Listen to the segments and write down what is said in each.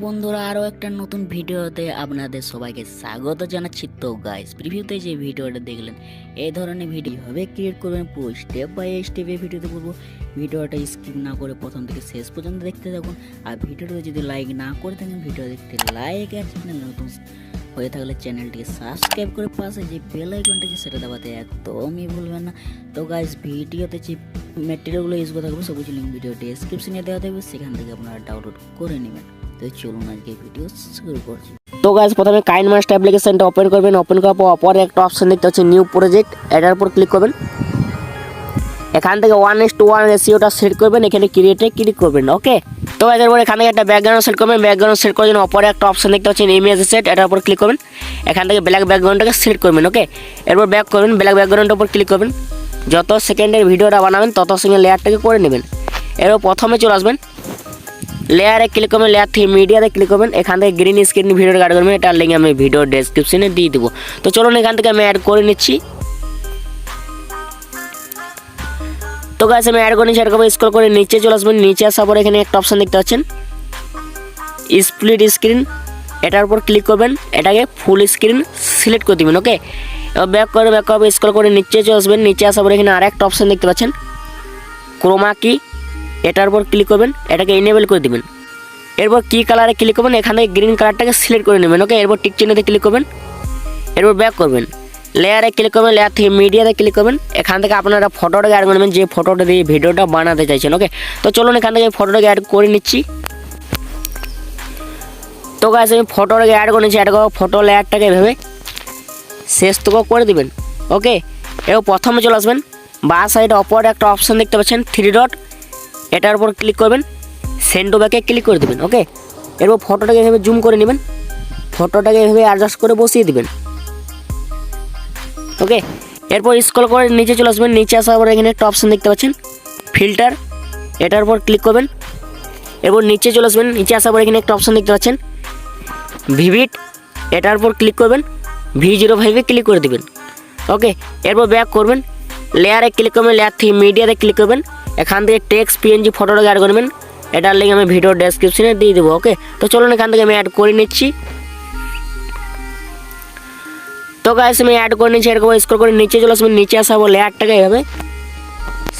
বন্ধুরা আরও একটা নতুন ভিডিওতে আপনাদের সবাইকে স্বাগত জানাচ্ছি। তো গাইস, প্রিভিউতে যে ভিডিওটা দেখলেন এই ধরনের ভিডিও হবে ক্রিয়েট করবেন পুরো স্টেপ বাই স্টেপ। এই ভিডিওতে বলবো ভিডিওটা স্কিপ না করে প্রথম থেকে শেষ পর্যন্ত দেখতে থাকুন। আর ভিডিওটা যদি লাইক না করে থাকেন ভিডিও দেখতে লাইক, আর চ্যানেল নতুন হয়ে থাকলে চ্যানেলটিকে সাবস্ক্রাইব করে পাশে যে বেল আইকনটাকে সেটা দাবাতে একদমই ভুলবেন না। তো গাইস, ভিডিওতে যে ম্যাটেরিয়ালগুলো ইউজ করে থাকবে সবকিছু লিঙ্ক ভিডিও ডেসক্রিপশনে দেওয়া থাকবে, সেখান থেকে আপনারা ডাউনলোড করে নেবেন। তো চলুন আজকে ভিডিও শুরু করছি। তো গাইস, প্রথমে কাইনমাস্টার অ্যাপ্লিকেশনটা ওপেন করবেন। ওপেন করার পর অপরে একটা অপশন দেখতে হচ্ছে নিউ প্রজেক্ট, এটার উপর ক্লিক করবেন। এখান থেকে 1:1 রেশিওটা সেট করবেন, এখানে ক্রিয়েটে ক্লিক করবেন। ওকে, তো এরপর এখান থেকে একটা ব্যাকগ্রাউন্ড সেট করবেন। ব্যাকগ্রাউন্ড সেট করার জন্য অপরে একটা অপশন দেখতে হচ্ছে ইমেজ সেট, এটার উপর ক্লিক করবেন। এখান থেকে ব্ল্যাক ব্যাকগ্রাউন্ডটাকে সেট করবেন। ওকে, এরপর ব্যাক করবেন, ব্ল্যাক ব্যাকগ্রাউন্ডের উপর ক্লিক করবেন। যত সেকেন্ডের ভিডিওটা বানাবেন তত সেকেন্ড লেয়ারটাকে করে নেবেন। এরপর প্রথমে চলে আসবেন, লেয়ারে ক্লিক করবেন, লেয়ার থেকে মিডিয়াতে ক্লিক করবেন। এখান থেকে গ্রিন স্ক্রিন ভিডিওটা কাট করবেন, এটার লিঙ্ক আমি ভিডিও ডেসক্রিপশনে দিয়ে দেবো। তো চলুন এখান থেকে আমি অ্যাড করে নিচ্ছি। তো গাইস, আমি অ্যাড করে নিচ্ছি। এরকম স্ক্রল করে নিচে চলে আসবেন। নিচে আসার পর এখানে একটা অপশন দেখতে পাচ্ছেন স্প্লিট স্ক্রিন, এটার উপর ক্লিক করবেন। এটাকে ফুল স্ক্রিন সিলেক্ট করে দেবেন। ওকে, এবার ব্যাক করে স্ক্রল করে নিচে চলে আসবেন। নিচে আসার পর এখানে আরেকটা অপশন দেখতে পাচ্ছেন ক্রোমা কি, এটার উপর ক্লিক করবেন। এটাকে এনেবল করে দেবেন। এরপর কি কালারে ক্লিক করবেন, এখান থেকে গ্রিন কালারটাকে সিলেক্ট করে নেবেন। ওকে, এরপর টিক চিহ্নতে ক্লিক করবেন। এরপর ব্যাক করবেন, লেয়ারে ক্লিক করবেন, লেয়ার থেকে মিডিয়াতে ক্লিক করবেন। এখান থেকে আপনারা ফটোটাকে অ্যাড করবেন, যে ফটোটা দিয়ে ভিডিওটা বানাতে চাইছেন। ওকে, তো চলুন এখান থেকে ফটোটাকে অ্যাড করে নিচ্ছি। তো গাইস, আমি ফটোটাকে অ্যাড করে নিচ্ছি। অ্যাড করার ফটো লেয়ারটাকে এভাবে শেষ থেকে করে দিবেন। ওকে, এবার প্রথমে চলে আসবেন, বা সাইডে অপরে একটা অপশান দেখতে পাচ্ছেন 3 ডট, এটার উপর ক্লিক করবেন, সেন্ড টু ব্যাকে ক্লিক করে দেবেন। ওকে, এরপর ফটোটাকে এভাবে জুম করে নেবেন, ফটোটাকে এভাবে অ্যাডজাস্ট করে বসিয়ে দিবেন। ওকে, এরপর স্ক্রল করে নিচে চলে আসবেন। নিচে আসার পর এখানে একটা অপশান দেখতে পাচ্ছেন ফিল্টার, এটার উপর ক্লিক করবেন। এরপর নিচে চলে আসবেন। নিচে আসার পর এখানে একটা অপশান দেখতে পাচ্ছেন ভিভিট, এটার উপর ক্লিক করবেন, V05-এ ক্লিক করে দেবেন। ওকে, এরপর ব্যাক করবেন, লেয়ারে ক্লিক করবেন, লেয়ার থেকে মিডিয়াতে ক্লিক করবেন। এখান থেকে টেক্সট PNG ফটোটাকে অ্যাড করবেন, এটার লিঙ্ক আমি ভিডিও ডেসক্রিপশনে দিয়ে দেবো। ওকে, তো চলুন এখান থেকে আমি অ্যাড করে নিচ্ছি। তো গাইস, আমি অ্যাড করে নিচ্ছি। এরকম স্ক্রল করে নিচে চলে আসবেন। নিচে আসার পর লেয়ারটাকে এভাবে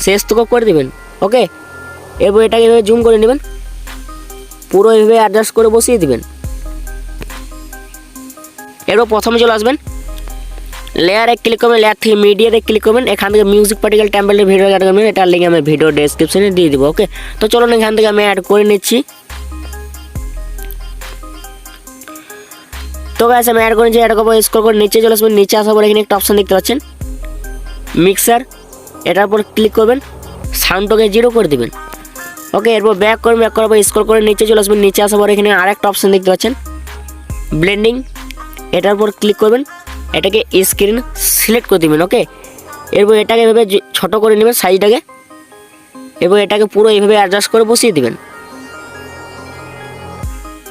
শেষ থেকে করে দেবেন। ওকে, এরপর এটাকে এভাবে জুম করে নেবেন, পুরো এভাবে অ্যাডজাস্ট করে বসিয়ে দেবেন। এরপর প্রথমে চলে আসবেন, লেয়ারে ক্লিক করবেন, লেয়ার থেকে মিডিয়াতে ক্লিক করবেন। এখান থেকে মিউজিক পার্টিকেল টেম্পলেটের ভিডিও অ্যাড করবেন, এটার লিঙ্ক আমি ভিডিও ডেসক্রিপশনে দিয়ে দেবো। ওকে, তো চলুন এখান থেকে আমি অ্যাড করে নিচ্ছি। তো গাইস, আমি অ্যাড করেছি। অ্যাড করবো, স্ক্রল করে নিচে চলে আসবেন। নিচে আসার পর এখানে একটা অপশন দেখতে পাচ্ছেন মিক্সার, এটার উপর ক্লিক করবেন, সাউন্ডটাকে 0 করে দেবেন। ওকে, এরপর ব্যাক করবেন। ব্যাক করার পর স্ক্রল করে নিচে চলে আসবেন। নিচে আসার পর এখানে আরেকটা অপশন দেখতে পাচ্ছেন ব্লেন্ডিং, এটার উপর ক্লিক করবেন, এটাকে স্ক্রিন সিলেক্ট করে দেবেন। ওকে, এরপর এটাকে এভাবে ছোট করে নেবেন সাইজটাকে, এরপর এটাকে পুরো এইভাবে অ্যাডজাস্ট করে বসিয়ে দেবেন।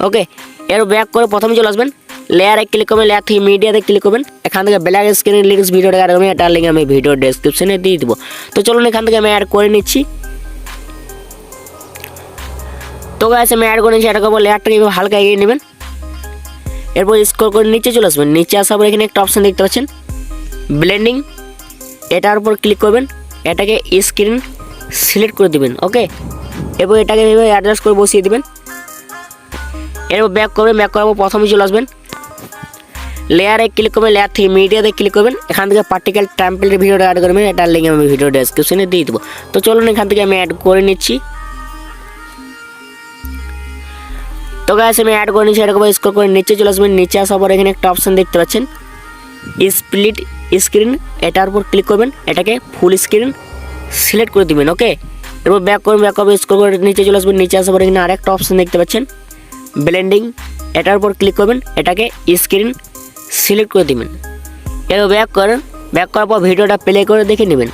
ওকে, এরপর ব্যাক করে প্রথমে চলে আসবেন, লেয়ারে ক্লিক করবেন, লেয়ার থেকে মিডিয়াতে ক্লিক করবেন। এখান থেকে ব্ল্যাক স্ক্রিন লিরিক্স ভিডিওটা অ্যাড করবেন, এটার লিঙ্ক আমি ভিডিও ডেসক্রিপশনে দিয়ে দেবো। তো চলুন এখান থেকে আমি অ্যাড করে নিচ্ছি। তো গাইস, আমি অ্যাড করে নিচ্ছি। অ্যাড করবো, লেয়ারটাকে এভাবে হালকা এগিয়ে নেবেন। এরপর স্ক্রল করে নিচে চলে আসবেন। নিচে আসার পর এখানে একটা অপশন দেখতে পাচ্ছেন ব্লেন্ডিং, এটার উপর ক্লিক করবেন, এটাকে স্ক্রিন সিলেক্ট করে দেবেন। ওকে, এরপর এটাকে এভাবে অ্যাডজাস্ট করে বসিয়ে দেবেন। এরপর ব্যাক করবেন। ব্যাক করার পর প্রথমে চলে আসবেন, লেয়ারে ক্লিক করবেন, লেয়ার থেকে মিডিয়াতে ক্লিক করবেন। এখান থেকে পার্টিকেল টেম্পলেটের ভিডিওটা অ্যাড করবেন, এটার লিঙ্ক আমি ভিডিও ডেসক্রিপশনে দিয়ে দেবো। তো চলুন এখান থেকে আমি অ্যাড করে নিচ্ছি। তো গাইস, আমি অ্যাড করে নিচ্ছি। এরকম স্ক্রল করে নিচে চলে আসবেন। নিচে আসার পর এখানে একটা অপশন দেখতে পাচ্ছেন স্প্লিট স্ক্রিন, এটার উপর ক্লিক করবেন, এটাকে ফুল স্ক্রিন সিলেক্ট করে দেবেন। ওকে, এরপর ব্যাক করবেন। ব্যাক করে স্ক্রল করে নিচে চলে আসবেন। নিচে আসার পর এখানে আরেকটা অপশন দেখতে পাচ্ছেন ব্লেন্ডিং, এটার উপর ক্লিক করবেন, এটাকে স্ক্রিন সিলেক্ট করে দেবেন। এরপর ব্যাক করেন। ব্যাক করার পর ভিডিওটা প্লে করে দেখে নেবেন।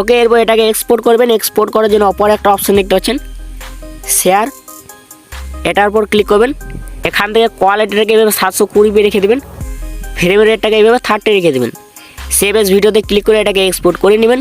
ওকে, এরপর এটাকে এক্সপোর্ট করবেন। এক্সপোর্ট করার জন্য অপর একটা অপশন দেখতে পাচ্ছেন শেয়ার, এটার উপর ক্লিক করবেন। এখান থেকে কোয়ালিটিটাকে এভাবে 720p রেখে দেবেন, ফ্রেম রেটটাকে এইভাবে 30 রেখে দেবেন। সেভ এজ ভিডিওতে ক্লিক করে এটাকে এক্সপোর্ট করে নেবেন।